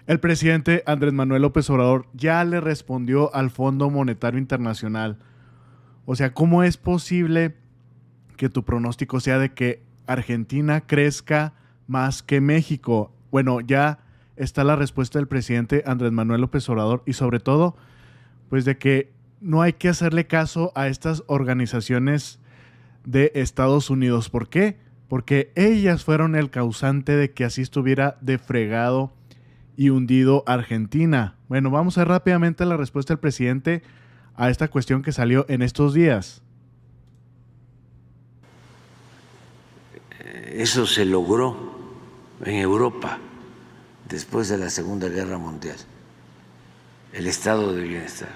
El presidente Andrés Manuel López Obrador ya le respondió al Fondo Monetario Internacional. O sea, ¿cómo es posible que tu pronóstico sea de que Argentina crezca más que México? Bueno, ya está la respuesta del presidente Andrés Manuel López Obrador y sobre todo, pues de que no hay que hacerle caso a estas organizaciones de Estados Unidos. ¿Por qué? Porque ellas fueron el causante de que así estuviera de fregado y hundido Argentina. Bueno, vamos a ver rápidamente la respuesta del presidente a esta cuestión que salió en estos días. Eso se logró en Europa después de la Segunda Guerra Mundial, el estado de bienestar.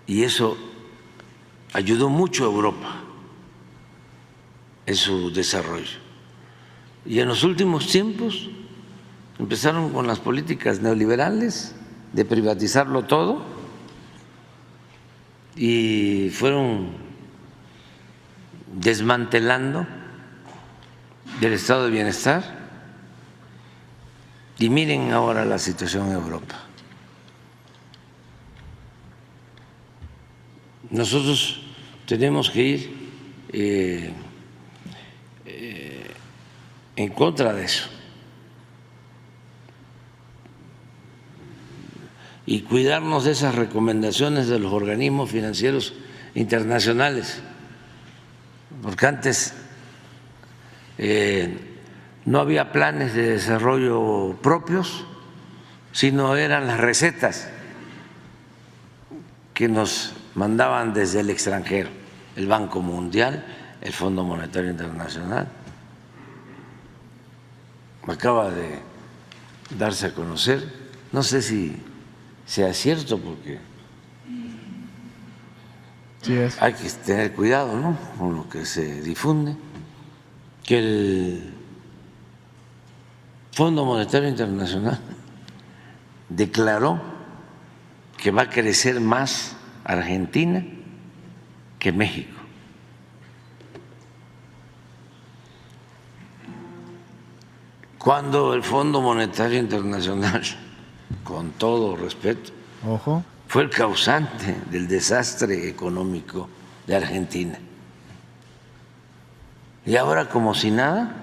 Y eso ayudó mucho a Europa en su desarrollo. Y en los últimos tiempos empezaron con las políticas neoliberales de privatizarlo todo y fueron desmantelando del estado de bienestar. Y miren ahora la situación en Europa. Nosotros tenemos que ir en contra de eso y cuidarnos de esas recomendaciones de los organismos financieros internacionales, porque antes no había planes de desarrollo propios, sino eran las recetas que nos mandaban desde el extranjero, el Banco Mundial, el Fondo Monetario Internacional. Acaba de darse a conocer, no sé si sea cierto, porque Sí es. hay que tener cuidado, ¿no?, con lo que se difunde, que el Fondo Monetario Internacional declaró que va a crecer más Argentina que México. Cuando el Fondo Monetario Internacional, con todo respeto, Ojo. fue el causante del desastre económico de Argentina. Y ahora, como si nada,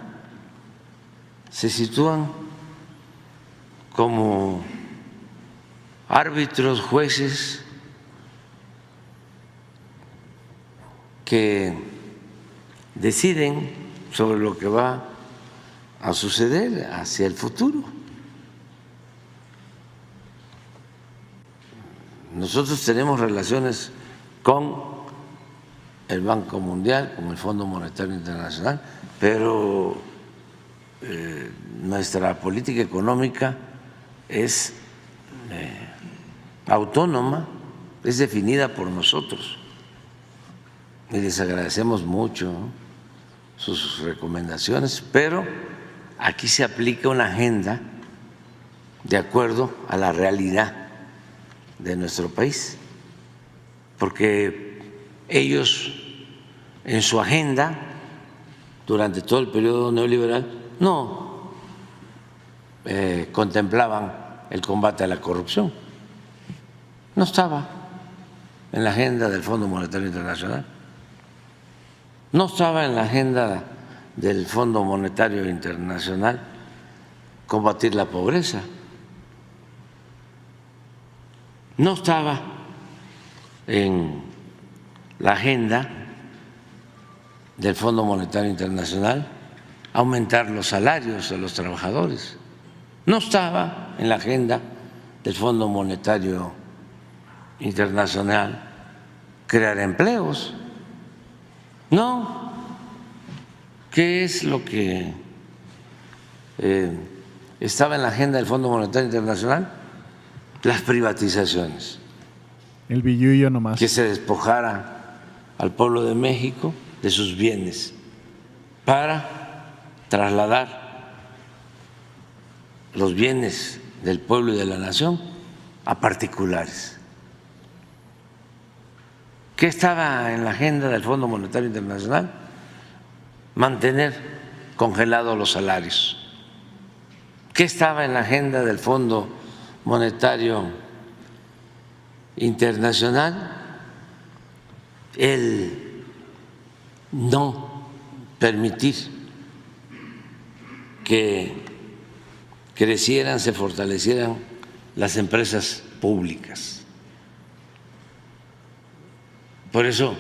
se sitúan como árbitros, jueces que deciden sobre lo que va a suceder hacia el futuro. Nosotros tenemos relaciones con el Banco Mundial, con el Fondo Monetario Internacional, pero nuestra política económica es autónoma, es definida por nosotros. Y les agradecemos mucho sus recomendaciones, pero aquí se aplica una agenda de acuerdo a la realidad de nuestro país, porque ellos en su agenda durante todo el periodo neoliberal no contemplaban el combate a la corrupción, no estaba en la agenda del Fondo Monetario Internacional, no estaba en la agenda del Fondo Monetario Internacional combatir la pobreza, no estaba en la agenda del Fondo Monetario Internacional aumentar los salarios a los trabajadores, no estaba en la agenda del Fondo Monetario Internacional crear empleos. No, ¿qué es lo que estaba en la agenda del Fondo Monetario Internacional? Las privatizaciones, El billullo nomás. que se despojara al pueblo de México de sus bienes para trasladar los bienes del pueblo y de la nación a particulares. ¿Qué estaba en la agenda del Fondo Monetario Internacional? Mantener congelados los salarios ¿Qué estaba en la agenda del Fondo Monetario Internacional? El no permitir que crecieran, se fortalecieran las empresas públicas. Por eso,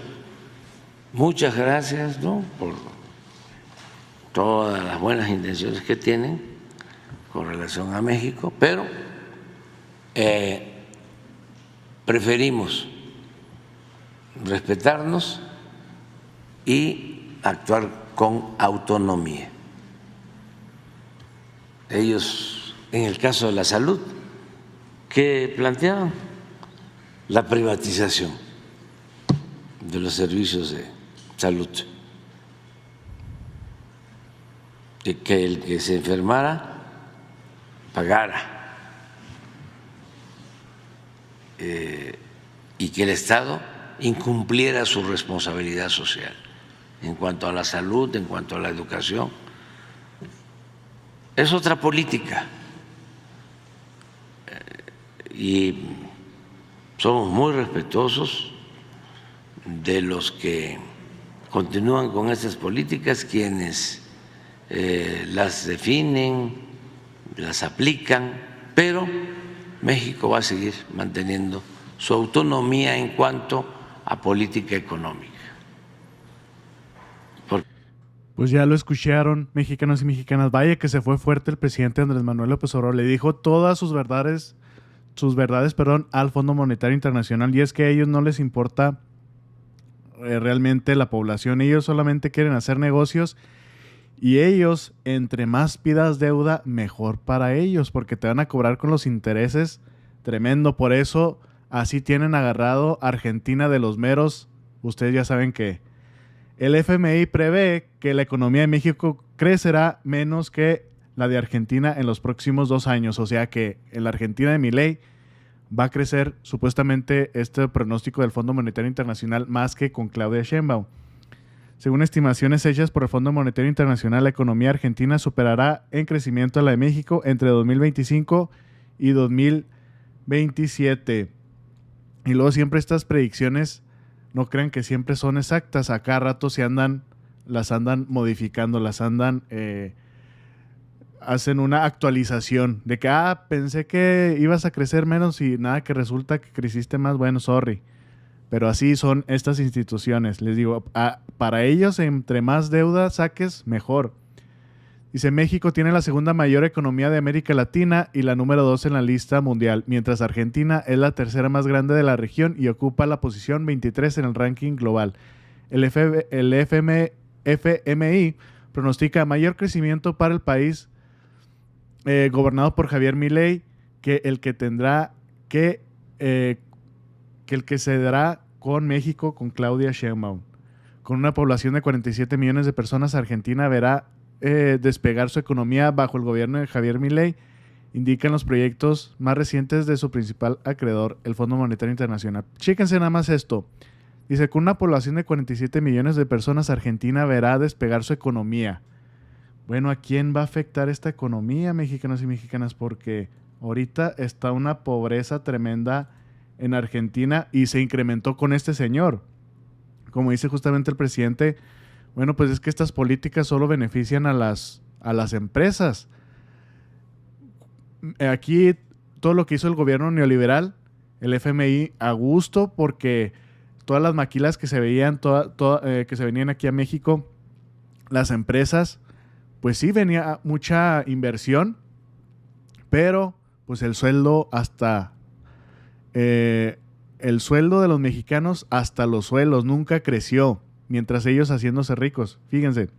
muchas gracias, ¿no?, por todas las buenas intenciones que tienen con relación a México, pero preferimos respetarnos y actuar con autonomía. Ellos, en el caso de la salud, que planteaban la privatización de los servicios de salud, de que el que se enfermara pagara y que el Estado incumpliera su responsabilidad social en cuanto a la salud, en cuanto a la educación. Es otra política y somos muy respetuosos de los que continúan con estas políticas, quienes las definen, las aplican, pero México va a seguir manteniendo su autonomía en cuanto a política económica. Pues ya lo escucharon, mexicanos y mexicanas. Vaya que se fue fuerte el presidente Andrés Manuel López Obrador. Le dijo todas sus verdades, al Fondo Monetario Internacional. Y es que a ellos no les importa realmente la población. Ellos solamente quieren hacer negocios. Y ellos, entre más pidas deuda, mejor para ellos, porque te van a cobrar con los intereses tremendo. Por eso, así tienen agarrado a Argentina de los meros. Ustedes ya saben que el FMI prevé que la economía de México crecerá menos que la de Argentina en los próximos 2 años. O sea que en la Argentina de Milei va a crecer supuestamente este pronóstico del Fondo Monetario Internacional más que con Claudia Sheinbaum. Según estimaciones hechas por el Fondo Monetario Internacional, la economía argentina superará en crecimiento a la de México entre 2025 y 2027. Y luego siempre estas predicciones, no crean que siempre son exactas. A cada rato las andan modificando, hacen una actualización de que, pensé que ibas a crecer menos y nada, que resulta que creciste más. Bueno, sorry. Pero así son estas instituciones. Les digo, para ellos, entre más deuda saques, mejor. Dice, México tiene la segunda mayor economía de América Latina y la número 2 en la lista mundial, mientras Argentina es la tercera más grande de la región y ocupa la posición 23 en el ranking global. El FMI pronostica mayor crecimiento para el país gobernado por Javier Milei que el que se dará con México con Claudia Sheinbaum. Con una población de 47 millones de personas, Argentina verá despegar su economía bajo el gobierno de Javier Milei, indican los proyectos más recientes de su principal acreedor, el Fondo Monetario Internacional. Chéquense nada más esto. Dice, con una población de 47 millones de personas, Argentina verá despegar su economía. Bueno, ¿a quién va a afectar esta economía, mexicanos y mexicanas? Porque ahorita está una pobreza tremenda en Argentina y se incrementó con este señor. Como dice justamente el presidente, bueno, pues es que estas políticas solo benefician a las empresas. Aquí todo lo que hizo el gobierno neoliberal, el FMI a gusto, porque todas las maquilas que se veían, que se venían aquí a México, las empresas, pues sí venía mucha inversión, pero pues el sueldo de los mexicanos hasta los suelos nunca creció, mientras ellos haciéndose ricos. Fíjense,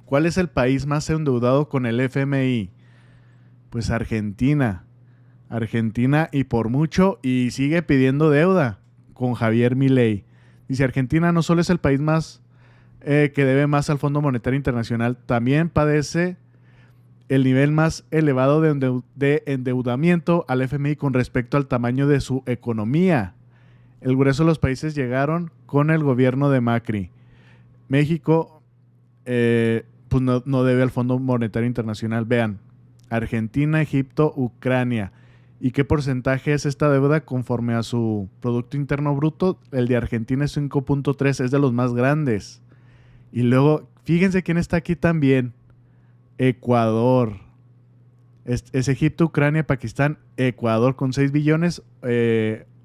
¿cuál es el país más endeudado con el FMI? Pues Argentina y por mucho, y sigue pidiendo deuda con Javier Milei. Dice, Argentina no solo es el país más que debe más al Fondo Monetario Internacional, también padece el nivel más elevado de endeudamiento al FMI con respecto al tamaño de su economía. El grueso de los países llegaron con el gobierno de Macri. México pues no debe al Fondo Monetario Internacional. Vean, Argentina, Egipto, Ucrania. ¿Y qué porcentaje es esta deuda conforme a su Producto Interno Bruto? El de Argentina es 5.3, es de los más grandes. Y luego, fíjense quién está aquí también. Ecuador. Es Egipto, Ucrania, Pakistán, Ecuador con 6 billones,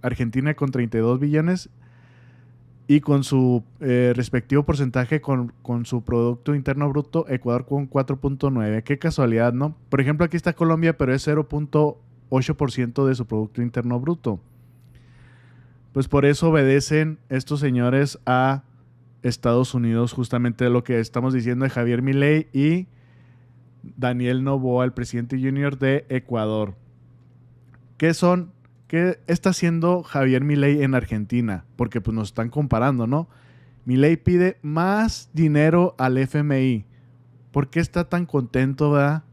Argentina con 32 billones y con su respectivo porcentaje con su Producto Interno Bruto, Ecuador con 4.9. Qué casualidad, ¿no? Por ejemplo, aquí está Colombia, pero es 0.8% de su Producto Interno Bruto. Pues por eso obedecen estos señores a Estados Unidos, justamente lo que estamos diciendo de Javier Milei y Daniel Noboa, el presidente junior de Ecuador. ¿Qué está haciendo Javier Milei en Argentina? Porque pues nos están comparando, ¿no? Milei pide más dinero al FMI. ¿Por qué está tan contento, verdad?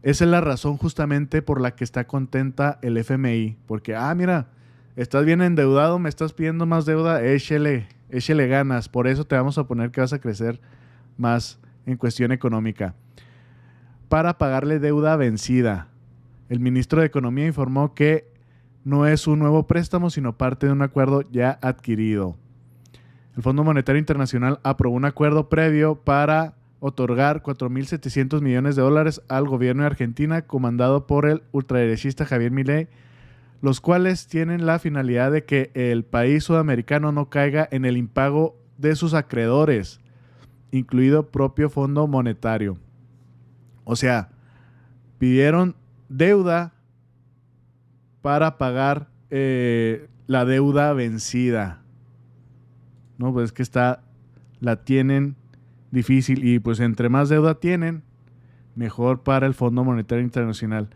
Esa es la razón justamente por la que está contenta el FMI. Porque, mira, estás bien endeudado, me estás pidiendo más deuda, échele ganas. Por eso te vamos a poner que vas a crecer más en cuestión económica. Para pagarle deuda vencida. El ministro de Economía informó que no es un nuevo préstamo, sino parte de un acuerdo ya adquirido. El Fondo Monetario Internacional aprobó un acuerdo previo para otorgar 4.700 millones de dólares al gobierno de Argentina, comandado por el ultraderechista Javier Milei, los cuales tienen la finalidad de que el país sudamericano no caiga en el impago de sus acreedores, incluido propio Fondo Monetario. O sea, pidieron deuda para pagar la deuda vencida. No, pues es que la tienen difícil y pues entre más deuda tienen, mejor para el Fondo Monetario Internacional.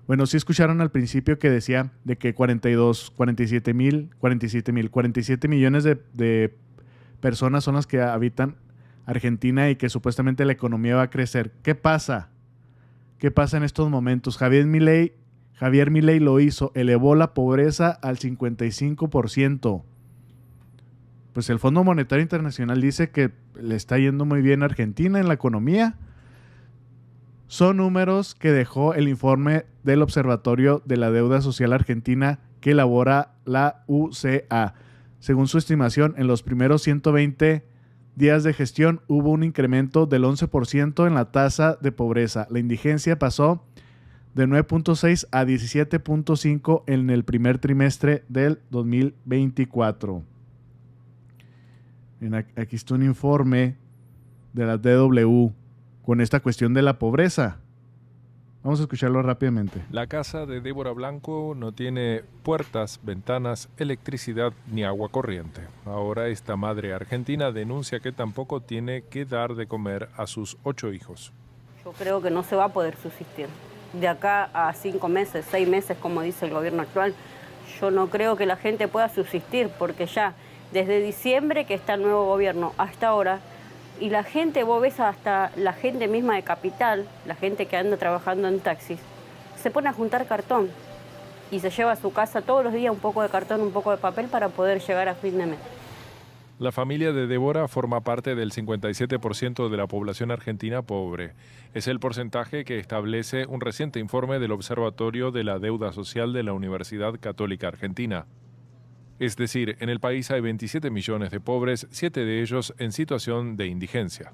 Bueno, sí escucharon al principio que decía de que 47 millones de personas son las que habitan Argentina y que supuestamente la economía va a crecer. ¿Qué pasa? ¿Qué pasa en estos momentos? Javier Milei lo hizo, elevó la pobreza al 55%. Pues el Fondo Monetario Internacional dice que le está yendo muy bien a Argentina en la economía. Son números que dejó el informe del Observatorio de la Deuda Social Argentina que elabora la UCA. Según su estimación, en los primeros 120 días de gestión hubo un incremento del 11% en la tasa de pobreza. La indigencia pasó de 9.6 a 17.5 en el primer trimestre del 2024. Aquí está un informe de la DW con esta cuestión de la pobreza. Vamos a escucharlo rápidamente. La casa de Débora Blanco no tiene puertas, ventanas, electricidad ni agua corriente. Ahora esta madre argentina denuncia que tampoco tiene que dar de comer a sus 8 hijos. Yo creo que no se va a poder subsistir. De acá a 5 meses, 6 meses, como dice el gobierno actual, yo no creo que la gente pueda subsistir, porque ya desde diciembre que está el nuevo gobierno hasta ahora, y la gente, vos ves hasta la gente misma de Capital, la gente que anda trabajando en taxis, se pone a juntar cartón y se lleva a su casa todos los días un poco de cartón, un poco de papel para poder llegar a fin de mes. La familia de Débora forma parte del 57% de la población argentina pobre. Es el porcentaje que establece un reciente informe del Observatorio de la Deuda Social de la Universidad Católica Argentina. Es decir, en el país hay 27 millones de pobres, 7 de ellos en situación de indigencia.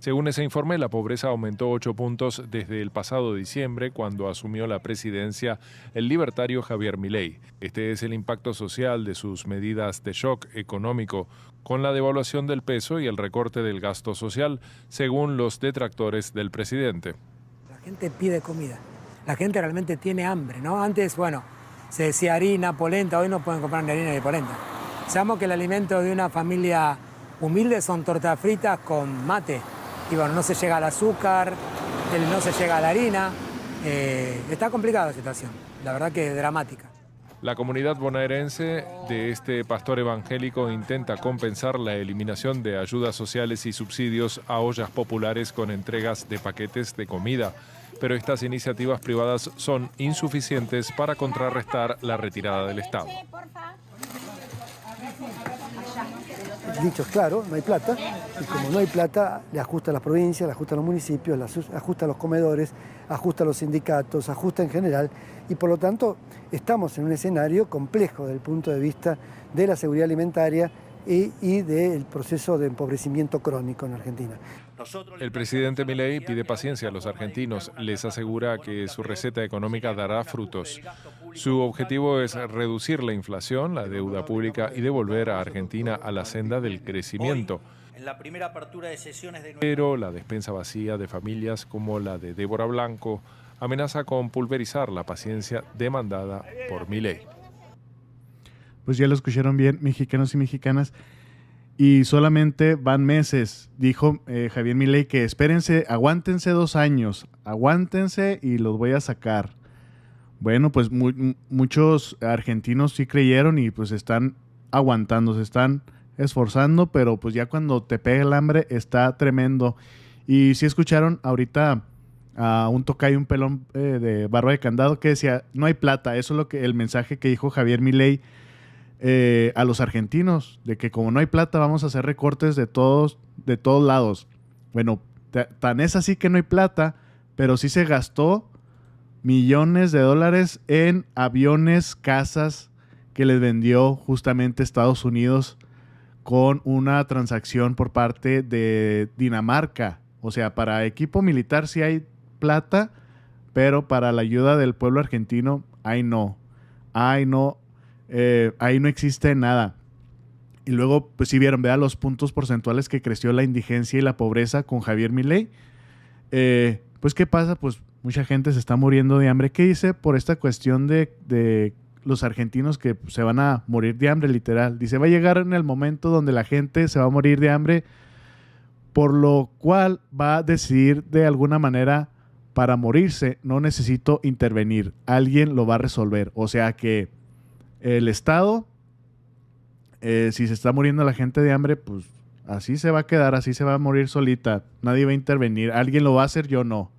Según ese informe, la pobreza aumentó 8 puntos desde el pasado diciembre, cuando asumió la presidencia el libertario Javier Milei. Este es el impacto social de sus medidas de shock económico, con la devaluación del peso y el recorte del gasto social, según los detractores del presidente. La gente pide comida, la gente realmente tiene hambre, ¿no? Antes, se decía harina, polenta, hoy no pueden comprar ni harina ni polenta. Sabemos que el alimento de una familia humilde son tortas fritas con mate. Y no se llega al azúcar, no se llega a la harina. Está complicada la situación, la verdad que es dramática. La comunidad bonaerense de este pastor evangélico intenta compensar la eliminación de ayudas sociales y subsidios a ollas populares con entregas de paquetes de comida, pero estas iniciativas privadas son insuficientes para contrarrestar la retirada del Estado. dicho claro, no hay plata, y como no hay plata, le ajusta a las provincias, le ajusta a los municipios, le ajusta a los comedores, ajusta a los sindicatos, ajusta en general, y por lo tanto estamos en un escenario complejo desde el punto de vista de la seguridad alimentaria y del proceso de empobrecimiento crónico en Argentina. El presidente Milei pide paciencia a los argentinos, les asegura que su receta económica dará frutos. Su objetivo es reducir la inflación, la deuda pública y devolver a Argentina a la senda del crecimiento. Pero la despensa vacía de familias como la de Débora Blanco amenaza con pulverizar la paciencia demandada por Milei. Pues ya lo escucharon bien, mexicanos y mexicanas. Y solamente van meses. Dijo Javier Milei que espérense, aguántense 2 años, aguántense y los voy a sacar. Bueno, pues muchos argentinos sí creyeron y pues están aguantando, se están esforzando, pero pues ya cuando te pega el hambre está tremendo. Y sí escucharon ahorita a un tocayo, un pelón de barba de candado que decía, no hay plata. Eso es el mensaje que dijo Javier Milei a los argentinos, de que como no hay plata vamos a hacer recortes de todos lados. Bueno, tan es así que no hay plata, pero sí se gastó millones de dólares en aviones, casas que les vendió justamente Estados Unidos con una transacción por parte de Dinamarca. O sea, para equipo militar sí hay plata, pero para la ayuda del pueblo argentino, ahí no existe nada. Y luego, pues si vieron, vean los puntos porcentuales que creció la indigencia y la pobreza con Javier Milei. Pues, ¿qué pasa? Pues mucha gente se está muriendo de hambre. ¿Qué dice? Por esta cuestión de los argentinos que se van a morir de hambre, literal. Dice, va a llegar en el momento donde la gente se va a morir de hambre, por lo cual va a decidir de alguna manera, para morirse, no necesito intervenir. Alguien lo va a resolver. O sea que el Estado, si se está muriendo la gente de hambre, pues así se va a quedar, así se va a morir solita. Nadie va a intervenir. Alguien lo va a hacer, yo no.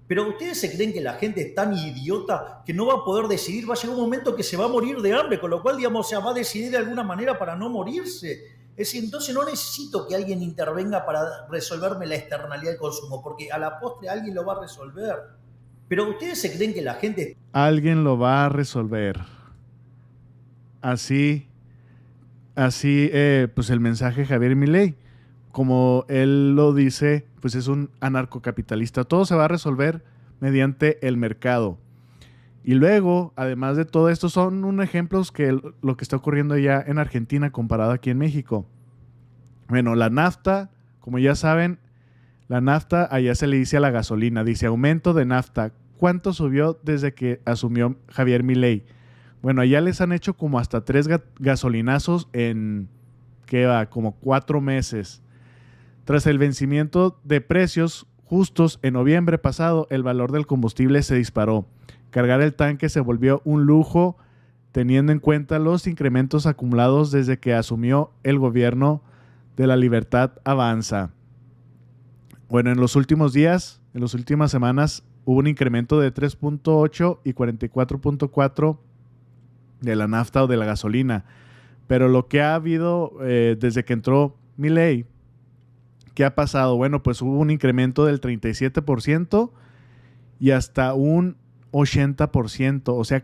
Pero ¿ustedes se creen que la gente es tan idiota que no va a poder decidir? Va a llegar un momento que se va a morir de hambre, con lo cual, digamos, se va a decidir de alguna manera para no morirse. Es decir, entonces no necesito que alguien intervenga para resolverme la externalidad del consumo, porque a la postre alguien lo va a resolver. Pero ¿ustedes se creen que la gente... Alguien lo va a resolver. Así, pues el mensaje de Javier Milei, como él lo dice, pues es un anarcocapitalista. Todo se va a resolver mediante el mercado. Y luego, además de todo esto, son unos ejemplos que lo que está ocurriendo ya en Argentina comparado aquí en México. Bueno, la nafta, como ya saben, la nafta allá se le dice a la gasolina, dice aumento de nafta. ¿Cuánto subió desde que asumió Javier Milei? Bueno, allá les han hecho como hasta 3 gasolinazos en, ¿qué va? Como 4 meses. Tras el vencimiento de precios justos en noviembre pasado, el valor del combustible se disparó. Cargar el tanque se volvió un lujo, teniendo en cuenta los incrementos acumulados desde que asumió el gobierno de La Libertad Avanza. Bueno, en los últimos días, en las últimas semanas, hubo un incremento de 3.8 y 44.4 de la nafta o de la gasolina. Pero lo que ha habido desde que entró Milei, ¿qué ha pasado? Bueno, pues hubo un incremento del 37% y hasta un 80%. O sea,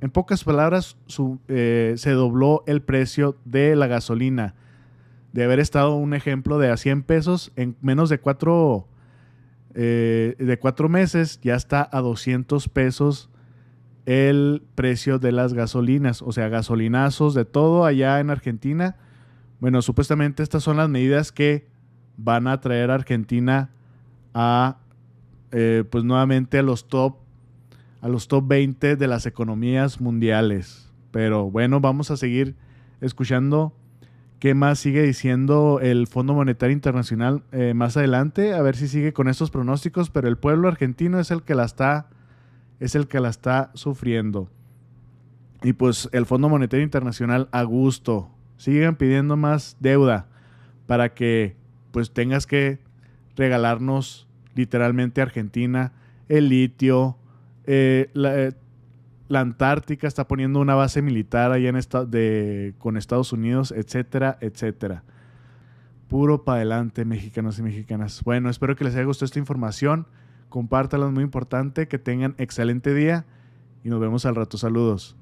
en pocas palabras, se dobló el precio de la gasolina. De haber estado un ejemplo de a 100 pesos, en menos de 4 meses ya está a 200 pesos el precio de las gasolinas. O sea, gasolinazos de todo allá en Argentina. Bueno, supuestamente estas son las medidas que van a traer a Argentina a, pues nuevamente a los top 20 de las economías mundiales. Pero bueno, vamos a seguir escuchando qué más sigue diciendo el Fondo Monetario Internacional más adelante, a ver si sigue con estos pronósticos, pero el pueblo argentino es el que la está sufriendo. Y pues el Fondo Monetario Internacional a gusto, sigan pidiendo más deuda para que pues tengas que regalarnos literalmente a Argentina el litio, la Antártica, está poniendo una base militar allá con Estados Unidos, etcétera, etcétera. Puro para adelante, mexicanos y mexicanas. Bueno, espero que les haya gustado esta información. Compártanla, es muy importante. Que tengan excelente día y nos vemos al rato. Saludos.